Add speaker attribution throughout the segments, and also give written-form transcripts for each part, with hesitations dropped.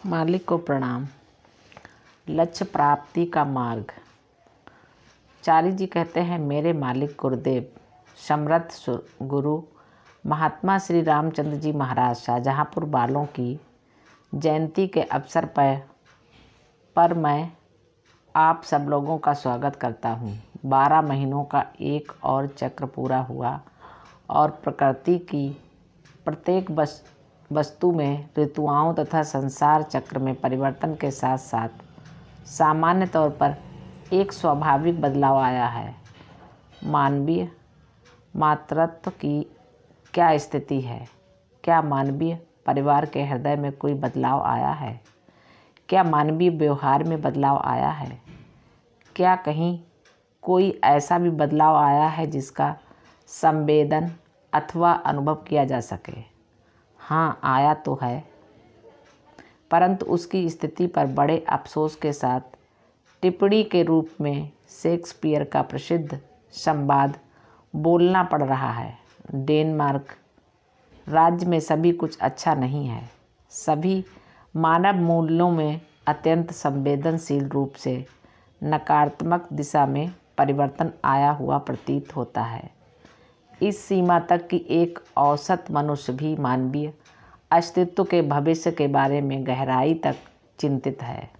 Speaker 1: मालिक को प्रणाम। लक्ष्य प्राप्ति का मार्ग। चारी जी कहते हैं, मेरे मालिक गुरुदेव समर्थ गुरु महात्मा श्री रामचंद्र जी महाराज शाहजहाँपुर वालों की जयंती के अवसर पर मैं आप सब लोगों का स्वागत करता हूँ। 12 महीनों का एक और चक्र पूरा हुआ और प्रकृति की प्रत्येक वस्तु में ऋतुओं तथा संसार चक्र में परिवर्तन के साथ साथ सामान्य तौर पर एक स्वाभाविक बदलाव आया है। मानवीय मातृत्व की क्या स्थिति है? क्या मानवीय परिवार के हृदय में कोई बदलाव आया है? क्या मानवीय व्यवहार में बदलाव आया है? क्या कहीं कोई ऐसा भी बदलाव आया है जिसका संवेदन अथवा अनुभव किया जा सके? हाँ, आया तो है, परंतु उसकी स्थिति पर बड़े अफसोस के साथ टिप्पणी के रूप में शेक्सपियर का प्रसिद्ध संवाद बोलना पड़ रहा है। डेनमार्क राज्य में सभी कुछ अच्छा नहीं है। सभी मानव मूल्यों में अत्यंत संवेदनशील रूप से नकारात्मक दिशा में परिवर्तन आया हुआ प्रतीत होता है। इस सीमा तक कि एक औसत मनुष्य भी मानवीय अस्तित्व के भविष्य के बारे में गहराई तक चिंतित है।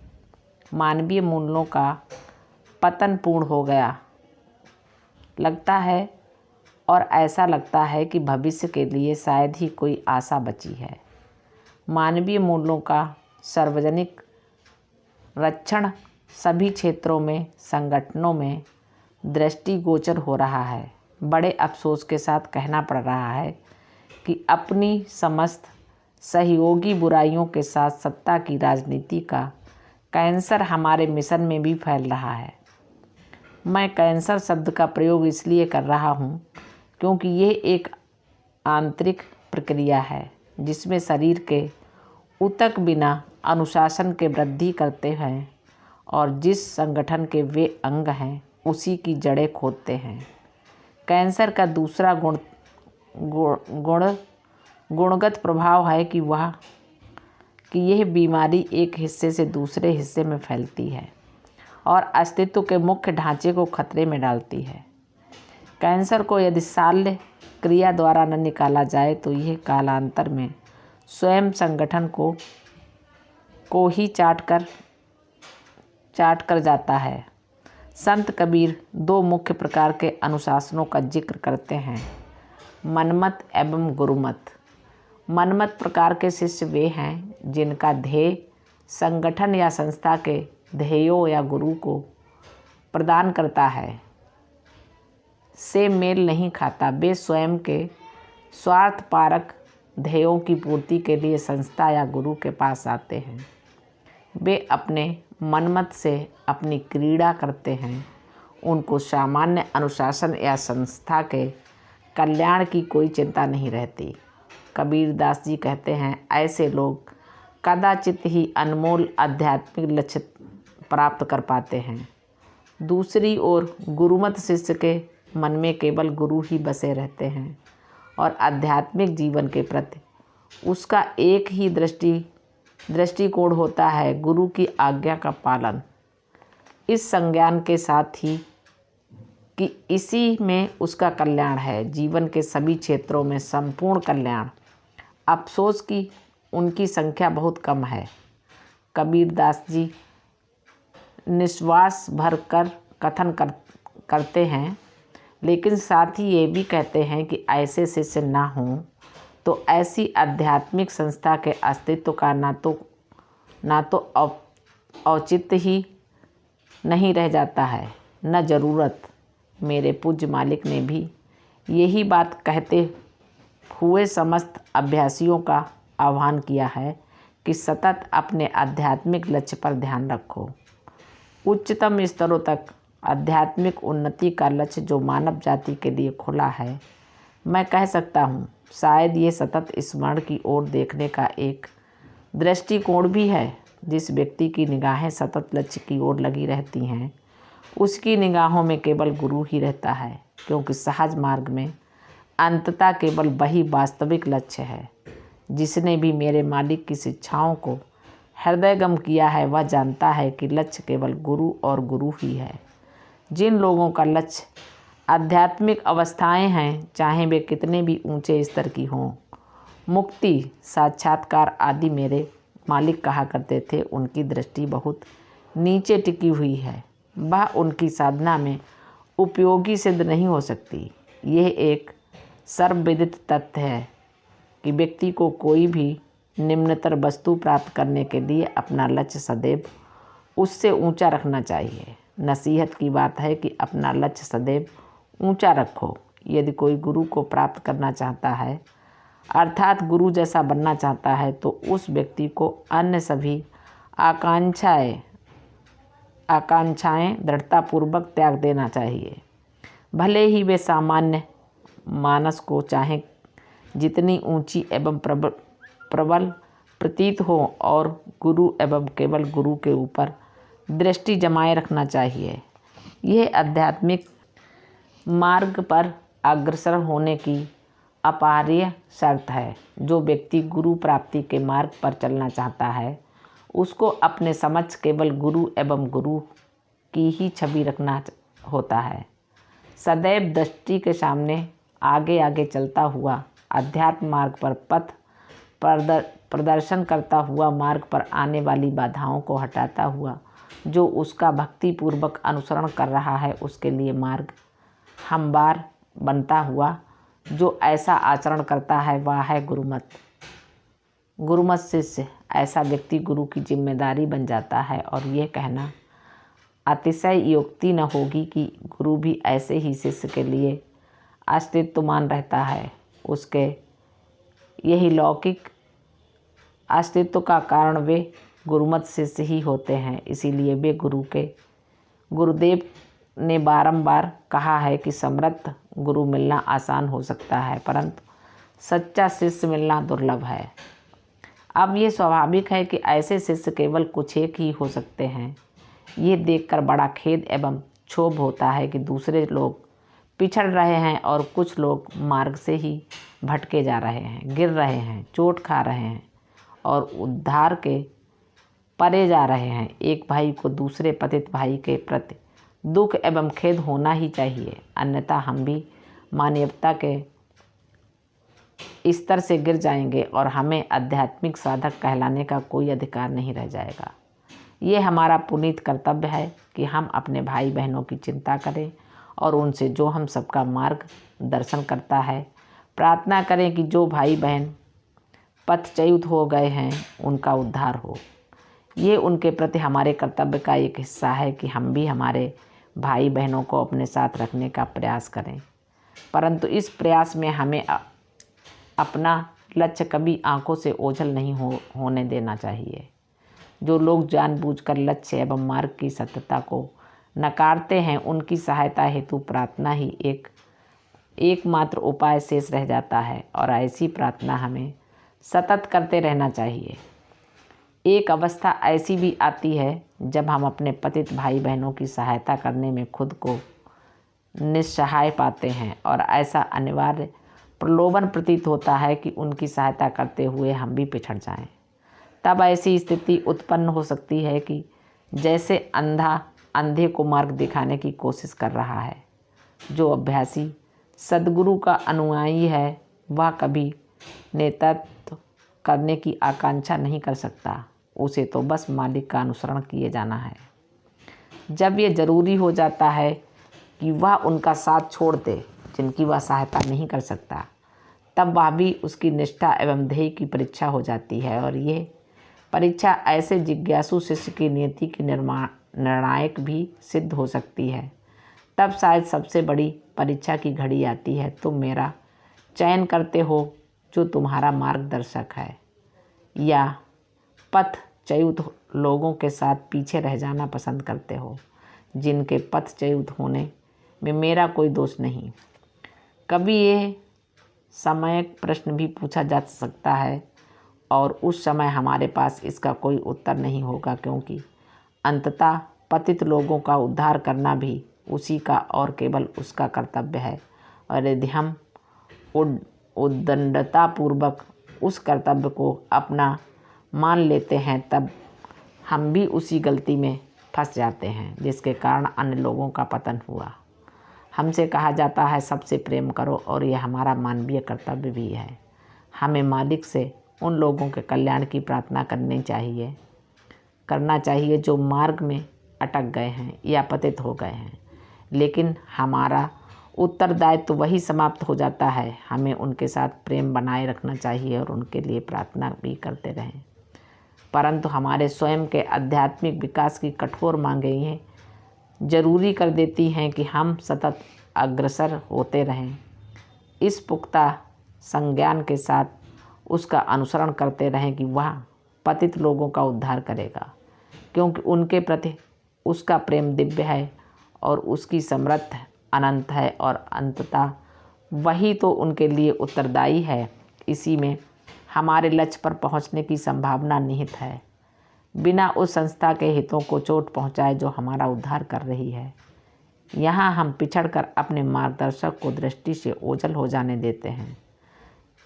Speaker 1: मानवीय मूल्यों का पतन पूर्ण हो गया लगता है और ऐसा लगता है कि भविष्य के लिए शायद ही कोई आशा बची है। मानवीय मूल्यों का सार्वजनिक रक्षण सभी क्षेत्रों में संगठनों में दृष्टिगोचर हो रहा है। बड़े अफसोस के साथ कहना पड़ रहा है कि अपनी समस्त सहयोगी बुराइयों के साथ सत्ता की राजनीति का कैंसर हमारे मिशन में भी फैल रहा है। मैं कैंसर शब्द का प्रयोग इसलिए कर रहा हूँ क्योंकि यह एक आंतरिक प्रक्रिया है जिसमें शरीर के ऊतक बिना अनुशासन के वृद्धि करते हैं और जिस संगठन के वे अंग हैं उसी की जड़ें खोदते हैं। कैंसर का दूसरा गुणगत प्रभाव है कि यह बीमारी एक हिस्से से दूसरे हिस्से में फैलती है और अस्तित्व के मुख्य ढांचे को खतरे में डालती है। कैंसर को यदि शल्य क्रिया द्वारा न निकाला जाए तो यह कालांतर में स्वयं संगठन को ही चाट कर जाता है। संत कबीर 2 मुख्य प्रकार के अनुशासनों का जिक्र करते हैं, मनमत एवं गुरुमत। मनमत प्रकार के शिष्य वे हैं जिनका ध्येय संगठन या संस्था के ध्येयों या गुरु को प्रदान करता है से मेल नहीं खाता। वे स्वयं के स्वार्थपरक ध्येयों की पूर्ति के लिए संस्था या गुरु के पास आते हैं। वे अपने मनमत से अपनी क्रीड़ा करते हैं। उनको सामान्य अनुशासन या संस्था के कल्याण की कोई चिंता नहीं रहती। कबीरदास जी कहते हैं, ऐसे लोग कदाचित ही अनमोल आध्यात्मिक लक्ष्य प्राप्त कर पाते हैं। दूसरी ओर गुरुमत शिष्य के मन में केवल गुरु ही बसे रहते हैं और आध्यात्मिक जीवन के प्रति उसका एक ही दृष्टिकोण होता है, गुरु की आज्ञा का पालन। इस संज्ञान के साथ ही कि इसी में उसका कल्याण है, जीवन के सभी क्षेत्रों में संपूर्ण कल्याण। अफसोस कि उनकी संख्या बहुत कम है। कबीरदास जी निश्वास भर कर कथन करते हैं, लेकिन साथ ही ये भी कहते हैं कि ऐसे शिष्य ना हों तो ऐसी आध्यात्मिक संस्था के अस्तित्व का ना तो औचित्य ही नहीं रह जाता है, न ज़रूरत। मेरे पूज्य मालिक ने भी यही बात कहते हुए समस्त अभ्यासियों का आह्वान किया है कि सतत अपने आध्यात्मिक लक्ष्य पर ध्यान रखो। उच्चतम स्तरों तक आध्यात्मिक उन्नति का लक्ष्य जो मानव जाति के लिए खुला है, मैं कह सकता हूँ शायद ये सतत स्मरण की ओर देखने का एक दृष्टिकोण भी है। जिस व्यक्ति की निगाहें सतत लक्ष्य की ओर लगी रहती हैं उसकी निगाहों में केवल गुरु ही रहता है, क्योंकि सहज मार्ग में अंततः केवल वही वास्तविक लक्ष्य है। जिसने भी मेरे मालिक की शिक्षाओं को हृदयगम किया है वह जानता है कि लक्ष्य केवल गुरु और गुरु ही है। जिन लोगों का लक्ष्य आध्यात्मिक अवस्थाएं हैं, चाहे वे कितने भी ऊंचे स्तर की हों, मुक्ति, साक्षात्कार आदि मेरे मालिक कहा करते थे, उनकी दृष्टि बहुत नीचे टिकी हुई है। वह उनकी साधना में उपयोगी सिद्ध नहीं हो सकती। यह एक सर्वविदित तथ्य है कि व्यक्ति को कोई भी निम्नतर वस्तु प्राप्त करने के लिए अपना लक्ष्य सदैव उससे ऊंचा रखना चाहिए। नसीहत की बात है कि अपना लक्ष्य सदैव ऊंचा रखो। यदि कोई गुरु को प्राप्त करना चाहता है, अर्थात गुरु जैसा बनना चाहता है, तो उस व्यक्ति को अन्य सभी आकांक्षाएं दृढ़तापूर्वक त्याग देना चाहिए। भले ही वे सामान्य मानस को चाहे जितनी ऊंची एवं प्रबल प्रतीत हो, और गुरु एवं केवल गुरु के ऊपर दृष्टि जमाए रखना चाहिए। यह आध्यात्मिक मार्ग पर अग्रसर होने की अपरिहार्य शर्त है। जो व्यक्ति गुरु प्राप्ति के मार्ग पर चलना चाहता है, उसको अपने समक्ष केवल गुरु एवं गुरु की ही छवि रखना होता है। सदैव दृष्टि के सामने आगे आगे चलता हुआ, अध्यात्म मार्ग पर पथ प्रदर्शन करता हुआ, मार्ग पर आने वाली बाधाओं को हटाता हुआ, जो उसका भक्तिपूर्वक अनुसरण कर रहा है, उसके लिए मार्ग हमवार बनता हुआ जो ऐसा आचरण करता है, वह है गुरुमत शिष्य। ऐसा व्यक्ति गुरु की जिम्मेदारी बन जाता है, और यह कहना अतिशय युक्ति न होगी कि गुरु भी ऐसे ही शिष्य के लिए अस्तित्वमान रहता है। उसके यही लौकिक अस्तित्व का कारण वे गुरुमत शिष्य ही होते हैं। इसीलिए वे गुरुदेव ने बारंबार कहा है कि समर्थ गुरु मिलना आसान हो सकता है, परंतु सच्चा शिष्य मिलना दुर्लभ है। अब ये स्वाभाविक है कि ऐसे शिष्य केवल कुछ एक ही हो सकते हैं। ये देखकर बड़ा खेद एवं क्षोभ होता है कि दूसरे लोग पिछड़ रहे हैं और कुछ लोग मार्ग से ही भटके जा रहे हैं, गिर रहे हैं, चोट खा रहे हैं और उद्धार के परे जा रहे हैं। एक भाई को दूसरे पतित भाई के प्रति दुख एवं खेद होना ही चाहिए, अन्यथा हम भी मानवता के स्तर से गिर जाएंगे और हमें आध्यात्मिक साधक कहलाने का कोई अधिकार नहीं रह जाएगा। ये हमारा पुनीत कर्तव्य है कि हम अपने भाई बहनों की चिंता करें और उनसे जो हम सबका मार्ग दर्शन करता है, प्रार्थना करें कि जो भाई बहन पथच्युत हो गए हैं उनका उद्धार हो। ये उनके प्रति हमारे कर्तव्य का एक हिस्सा है कि हम भी हमारे भाई बहनों को अपने साथ रखने का प्रयास करें, परंतु इस प्रयास में हमें अपना लक्ष्य कभी आंखों से ओझल नहीं होने देना चाहिए। जो लोग जानबूझकर लक्ष्य एवं मार्ग की सत्यता को नकारते हैं, उनकी सहायता हेतु प्रार्थना ही एकमात्र उपाय शेष रह जाता है, और ऐसी प्रार्थना हमें सतत करते रहना चाहिए। एक अवस्था ऐसी भी आती है जब हम अपने पतित भाई बहनों की सहायता करने में खुद को निस्सहाय पाते हैं, और ऐसा अनिवार्य प्रलोभन प्रतीत होता है कि उनकी सहायता करते हुए हम भी पिछड़ जाएं। तब ऐसी स्थिति उत्पन्न हो सकती है कि जैसे अंधा अंधे को मार्ग दिखाने की कोशिश कर रहा है। जो अभ्यासी सद्गुरु का अनुयायी है, वह कभी नेतृत्व करने की आकांक्षा नहीं कर सकता। उसे तो बस मालिक का अनुसरण किए जाना है। जब ये जरूरी हो जाता है कि वह उनका साथ छोड़ दे जिनकी वह सहायता नहीं कर सकता, तब वह भी उसकी निष्ठा एवं ध्येय की परीक्षा हो जाती है, और ये परीक्षा ऐसे जिज्ञासु शिष्य की नियति की निर्णायक भी सिद्ध हो सकती है। तब शायद सबसे बड़ी परीक्षा की घड़ी आती है। तुम मेरा चयन करते हो जो तुम्हारा मार्गदर्शक है, या पथच्युत लोगों के साथ पीछे रह जाना पसंद करते हो, जिनके पथच्युत होने में मेरा कोई दोष नहीं। कभी यह सामयिक प्रश्न भी पूछा जा सकता है, और उस समय हमारे पास इसका कोई उत्तर नहीं होगा, क्योंकि अंततः पतित लोगों का उद्धार करना भी उसी का और केवल उसका कर्तव्य है। और यदि हम उद्दंडतापूर्वक उस कर्तव्य को अपना मान लेते हैं तब हम भी उसी गलती में फंस जाते हैं जिसके कारण अन्य लोगों का पतन हुआ। हमसे कहा जाता है सबसे प्रेम करो, और यह हमारा मानवीय कर्तव्य भी है। हमें मालिक से उन लोगों के कल्याण की प्रार्थना करना चाहिए जो मार्ग में अटक गए हैं या पतित हो गए हैं, लेकिन हमारा उत्तरदायित्व तो वही समाप्त हो जाता है। हमें उनके साथ प्रेम बनाए रखना चाहिए और उनके लिए प्रार्थना भी करते रहें, परंतु हमारे स्वयं के आध्यात्मिक विकास की कठोर मांगें ये जरूरी कर देती हैं कि हम सतत अग्रसर होते रहें, इस पुख्ता संज्ञान के साथ उसका अनुसरण करते रहें कि वह पतित लोगों का उद्धार करेगा, क्योंकि उनके प्रति उसका प्रेम दिव्य है और उसकी समर्थ अनंत है, और अंततः वही तो उनके लिए उत्तरदायी है। इसी में हमारे लक्ष्य पर पहुंचने की संभावना निहित है, बिना उस संस्था के हितों को चोट पहुंचाए जो हमारा उद्धार कर रही है। यहाँ हम पिछड़कर अपने मार्गदर्शक को दृष्टि से ओझल हो जाने देते हैं,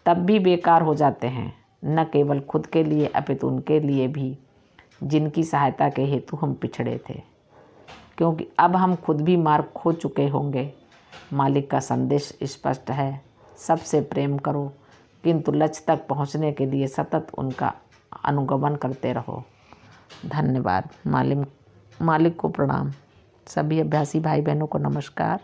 Speaker 1: तब भी बेकार हो जाते हैं, न केवल खुद के लिए अपितु उनके लिए भी जिनकी सहायता के हेतु हम पिछड़े थे, क्योंकि अब हम खुद भी मार्ग खो चुके होंगे। मालिक का संदेश स्पष्ट है, सबसे प्रेम करो, किंतु लक्ष्य तक पहुंचने के लिए सतत उनका अनुगमन करते रहो। धन्यवाद। मालिक को प्रणाम। सभी अभ्यासी भाई बहनों को नमस्कार।